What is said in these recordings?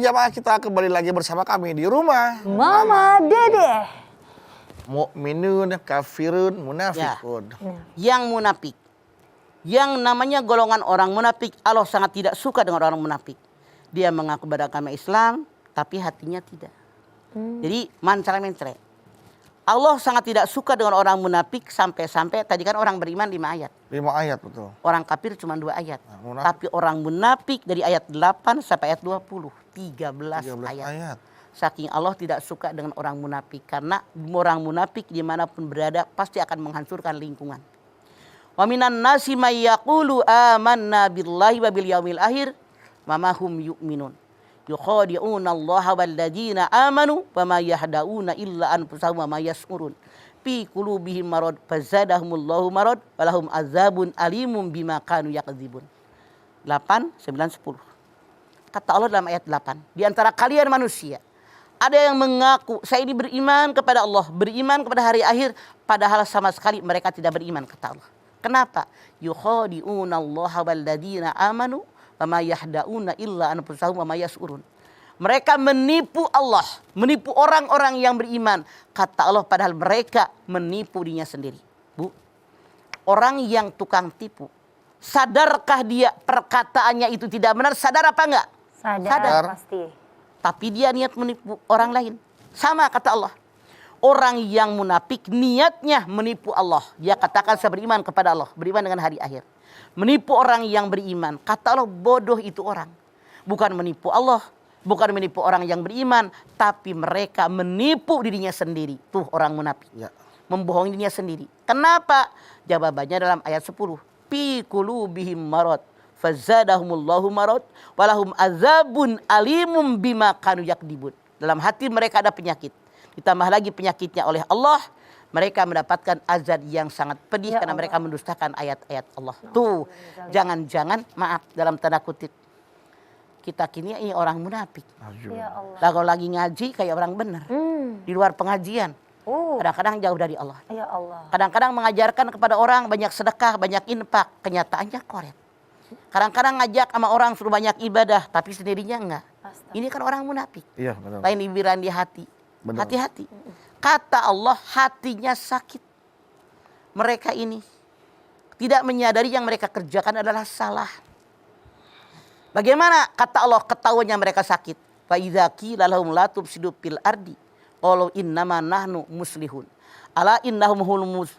jamaah, kita kembali lagi bersama kami di rumah Mama Dede. Mukminun, kafirun, munafikun. Yang munafik, yang namanya golongan orang munafik, Allah sangat tidak suka dengan orang munafik. Dia mengaku beragama Islam, tapi hatinya tidak. Jadi mencret. Allah sangat tidak suka dengan orang munafik sampai-sampai tadi kan orang beriman 5 ayat. 5 ayat betul. Orang kafir cuma 2 ayat. Munafik. Tapi orang munafik dari ayat 8 sampai ayat 20. 13 ayat. Saking Allah tidak suka dengan orang munafik. Karena orang munafik dimanapun berada pasti akan menghancurkan lingkungan. Wa minan nasi may yaqulu amanna billahi wa bil yaumil akhir wa ma hum yu'minun. Yukhadi'una Allah wal ladzina amanu wa ma yahda'una illa anfusahum wa ma yash'urun. Fi qulubihim marad fazadahumullahu marad wa lahum azabun alimun bima kanu yakdzibun. 8, 9, 10. Kata Allah dalam ayat 8, di antara kalian manusia ada yang mengaku saya ini beriman kepada Allah, beriman kepada hari akhir, padahal sama sekali mereka tidak beriman, kata Allah. Kenapa? Yukhadi'una Allah wal ladzina amanu wa ma yahda'una illa anfusahum wa ma yash'urun. Mereka menipu Allah, menipu orang-orang yang beriman. Kata Allah padahal mereka menipu dirinya sendiri. Bu, orang yang tukang tipu, sadarkah dia perkataannya itu tidak benar? Sadar apa enggak? Sadar pasti. Tapi dia niat menipu orang lain. Sama kata Allah. Orang yang munafik niatnya menipu Allah. Dia katakan saya beriman kepada Allah, beriman dengan hari akhir. Menipu orang yang beriman. Kata Allah bodoh itu orang. Bukan menipu Allah, bukan menipu orang yang beriman, tapi mereka menipu dirinya sendiri. Tuh orang munafik. Ya. Membohongi dirinya sendiri. Kenapa? Jawabannya dalam ayat 10. Fi qulubihim marad fazadahumullahu marad walahum azabun alimum bima kanu yakdibun. Dalam hati mereka ada penyakit. Ditambah lagi penyakitnya oleh Allah, mereka mendapatkan azab yang sangat pedih karena mereka mendustakan ayat-ayat Allah. Tuh, jangan-jangan maaf dalam tanda kutip kita kini ini orang munafik. Ya Allah. Lah kalau lagi ngaji kayak orang benar. Di luar pengajian kadang-kadang jauh dari Allah. Ya Allah. Kadang-kadang mengajarkan kepada orang banyak sedekah, banyak infak, kenyataannya koret. Kadang-kadang ngajak sama orang suruh banyak ibadah, tapi sendirinya enggak. Ini kan orang munafik. Iya, benar. Lain ibiran di hati. Benar. Hati-hati. Kata Allah hatinya sakit. Mereka ini tidak menyadari yang mereka kerjakan adalah salah. Bagaimana kata Allah ketahuannya mereka sakit? Fa idza qila lahum la tufsidu fil ardi qalu innama nahnu muslihun. Ala innahum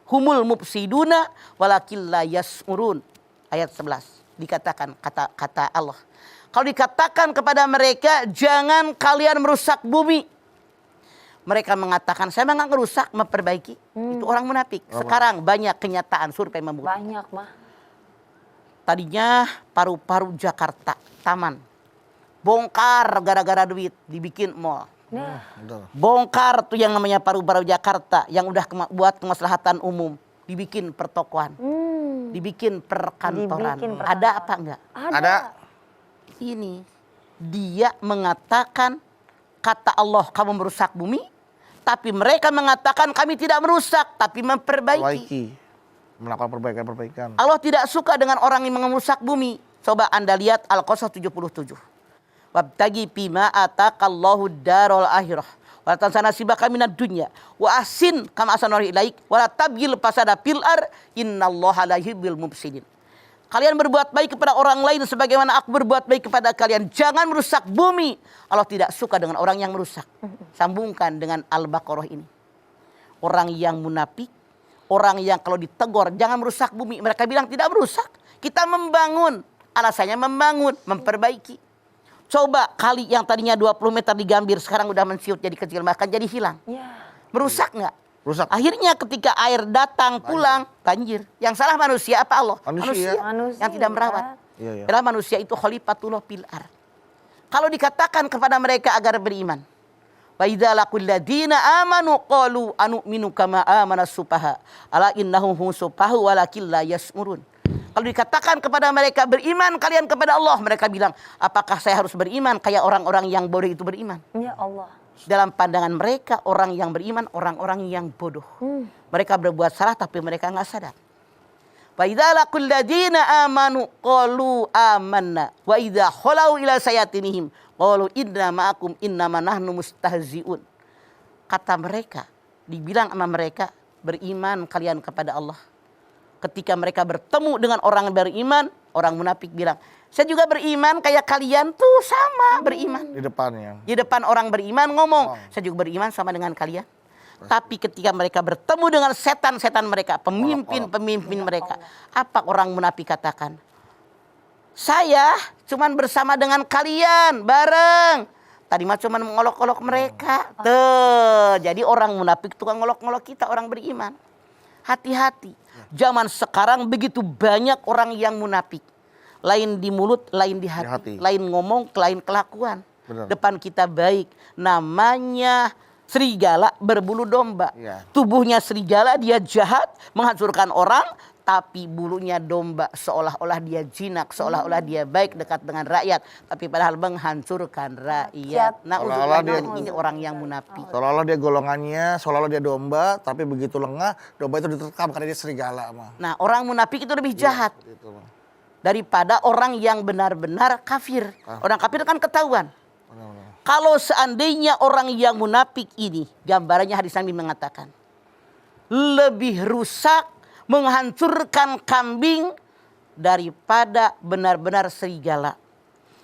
humul mufsiduna walakin la yas'urun. Ayat 11 dikatakan kata Allah. Kalau dikatakan kepada mereka jangan kalian merusak bumi. Mereka mengatakan saya memang ngerusak, memperbaiki. Itu orang munafik. Sekarang banyak kenyataan survei membuktikan. Banyak mah. Tadinya paru-paru Jakarta, taman. Bongkar gara-gara duit, dibikin mall. Nah, Betul. Bongkar tuh yang namanya paru-paru Jakarta yang udah buat kemaslahatan umum, dibikin pertokoan, dibikin perkantoran. Dibikin Ada apa enggak? Ada. Ini dia mengatakan kata Allah kamu merusak bumi, tapi mereka mengatakan kami tidak merusak tapi memperbaiki. Perbaiki. Melakukan perbaikan-perbaikan. Allah tidak suka dengan orang yang merusak bumi. Coba Anda lihat Al-Qasas 77. Wabtagi bima ataqallahu darul akhirah. Wa tansana sibaka minad dunya. Wa ahsin kama ahsana ilaik. Wa la tabghil fasada fil ar. Innallaha la yuhibbul mufsidin. Kalian berbuat baik kepada orang lain sebagaimana aku berbuat baik kepada kalian. Jangan merusak bumi. Allah tidak suka dengan orang yang merusak. Sambungkan dengan Al-Baqarah ini. Orang yang munafik, orang yang kalau ditegur jangan merusak bumi, mereka bilang tidak merusak. Kita membangun. Alasannya membangun, memperbaiki. Coba kali yang tadinya 20 meter digambir sekarang udah mensiut jadi kecil, bahkan jadi hilang. ya. Merusak nggak? Rusak. Akhirnya ketika air datang pulang banjir. Yang salah manusia apa Allah? Manusia. Yang tidak merawat. Iya, iya. Karena manusia itu khalifatullah fil ard. Kalau dikatakan kepada mereka agar beriman, wa idza laqul ladzina amanu qalu anu'minu kama amana sufaha ala innahum husufahu walakin la yas'urun. Kalau dikatakan kepada mereka beriman kalian kepada Allah, mereka bilang, apakah saya harus beriman kayak orang-orang yang bodoh itu beriman? Ya Allah. Dalam pandangan mereka orang yang beriman orang-orang yang bodoh. Mereka berbuat salah tapi mereka nggak sadar. Wa idza laqul ladzina amanu qalu amanna wa idza khalau ila sayatinihim Qalu inna ma'akum innama nahnu mustahzi'un. Kata mereka, dibilang sama mereka, beriman kalian kepada Allah. Ketika mereka bertemu dengan orang beriman, orang munafik bilang, saya juga beriman kayak kalian tuh sama beriman. Di depannya. Di depan orang beriman ngomong, saya juga beriman sama dengan kalian. Tapi ketika mereka bertemu dengan setan-setan mereka, pemimpin-pemimpin mereka, apa orang munafik katakan? Saya cuman bersama dengan kalian, bareng. Tadi mah cuman mengolok-olok mereka. Tuh, jadi orang munafik tukang ngolok-ngolok kita, orang beriman. Hati-hati. Zaman sekarang begitu banyak orang yang munafik. Lain di mulut, lain di hati. Lain ngomong, lain kelakuan. Benar. Depan kita baik. Namanya serigala berbulu domba. Ya. Tubuhnya serigala, dia jahat, menghancurkan orang. Tapi bulunya domba, seolah-olah dia jinak, seolah-olah dia baik dekat dengan rakyat. Tapi padahal menghancurkan rakyat. Nah, ini orang yang munafik. Seolah-olah dia golongannya, seolah-olah dia domba, tapi begitu lengah, domba itu diterkam karena dia serigala. Nah, orang munafik itu lebih jahat daripada orang yang benar-benar kafir. Orang kafir kan ketahuan. Kalau seandainya orang yang munafik ini, gambarannya hadis Nabi mengatakan, lebih rusak, menghancurkan kambing daripada benar-benar serigala.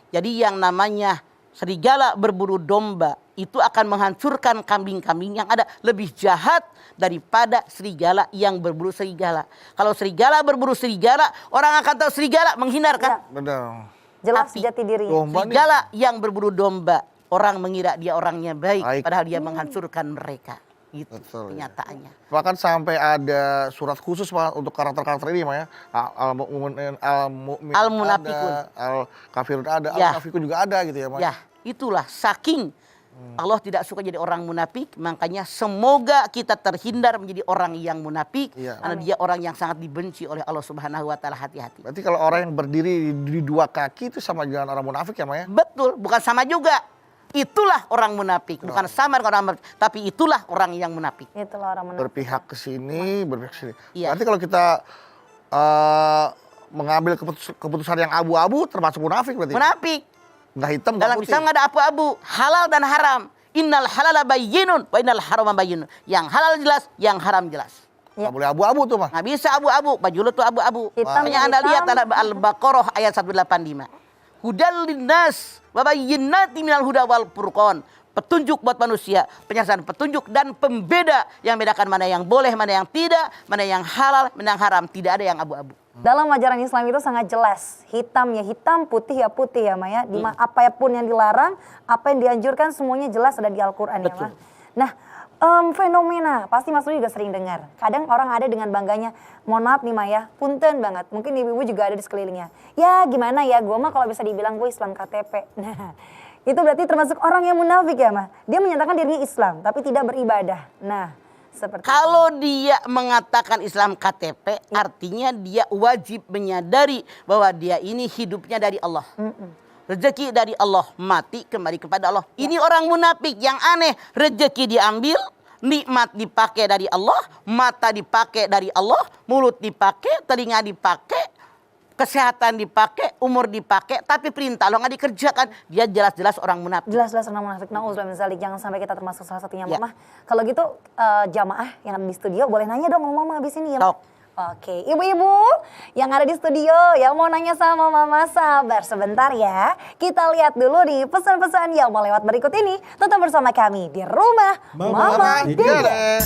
Jadi yang namanya serigala berburu domba itu akan menghancurkan kambing-kambing yang ada, lebih jahat daripada serigala yang berburu serigala. Kalau serigala berburu serigala, orang akan tahu serigala menghindarkan. Benar. Jelas Tapi jati diri. serigala yang berburu domba, orang mengira dia orangnya baik. Padahal dia menghancurkan mereka. Gitu kenyataannya. Bahkan sampai ada surat khusus Pak, untuk karakter-karakter ini Pak ya. Al-munafikun, al-kafirun ada, al-munafikun juga ada gitu ya Pak. Ya, itulah saking Allah tidak suka jadi orang munafik, makanya semoga kita terhindar menjadi orang yang munafik, karena dia orang yang sangat dibenci oleh Allah Subhanahu wa taala. Hati-hati. Berarti kalau orang yang berdiri di dua kaki itu sama dengan orang munafik ya Pak ya? Betul, bukan sama juga. Itulah orang munafik, bukan sama dengan orang munafik, tapi itulah orang yang munafik. Itulah orang munafik. Berpihak ke sini, berpihak ke sini. Iya. Berarti kalau kita mengambil keputusan yang abu-abu termasuk munafik berarti. Munafik. Nggak hitam, nggak Dalam putih. Islam nggak ada abu-abu, halal dan haram. Innal halala bayyinun wa innal harama bayyinun. Yang halal jelas, yang haram jelas. Nggak boleh abu-abu tuh Mas. Nggak bisa abu-abu, baju lu tuh abu-abu. Hitam, Makanya Anda hitam. lihat Al-Baqarah ayat 185. Hudal linnas wa bayyinatin minal huda wal furqan. Petunjuk buat manusia, penjelasan petunjuk dan pembeda yang bedakan mana yang boleh, mana yang tidak, mana yang halal, mana yang haram. Tidak ada yang abu-abu. Dalam ajaran Islam itu sangat jelas. Hitam ya hitam, putih ya putih ya Maya. Apapun yang dilarang, apa yang dianjurkan semuanya jelas ada di Al-Quran ya Ma. Nah, fenomena pasti Mas Rudi juga sering dengar. Kadang orang ada dengan bangganya, mohon maaf nih Maya, punten banget. Mungkin ibu-ibu juga ada di sekelilingnya. Ya gimana ya, gue mah kalau bisa dibilang gue Islam KTP. Nah, itu berarti termasuk orang yang munafik ya Ma. Dia menyatakan dirinya Islam tapi tidak beribadah. Nah, seperti kalau dia mengatakan Islam KTP, artinya dia wajib menyadari bahwa dia ini hidupnya dari Allah. Rezeki dari Allah, mati kembali kepada Allah. Ini orang munafik yang aneh. Rezeki diambil, nikmat dipakai dari Allah, mata dipakai dari Allah, mulut dipakai, telinga dipakai, kesehatan dipakai, umur dipakai, tapi perintah Allah nggak dikerjakan. Dia jelas-jelas orang munafik. jelas-jelas orang munafik. Nauzubillah min dzalik. Jangan sampai kita termasuk salah satunya Mama. Kalau gitu jamaah yang ada di studio boleh nanya dong sama Mama habis ini ya. Oke, ibu-ibu yang ada di studio yang mau nanya sama Mama, sabar sebentar ya. Kita lihat dulu nih pesan-pesan yang mau lewat berikut ini. Tetap bersama kami di Rumah Mama Dede.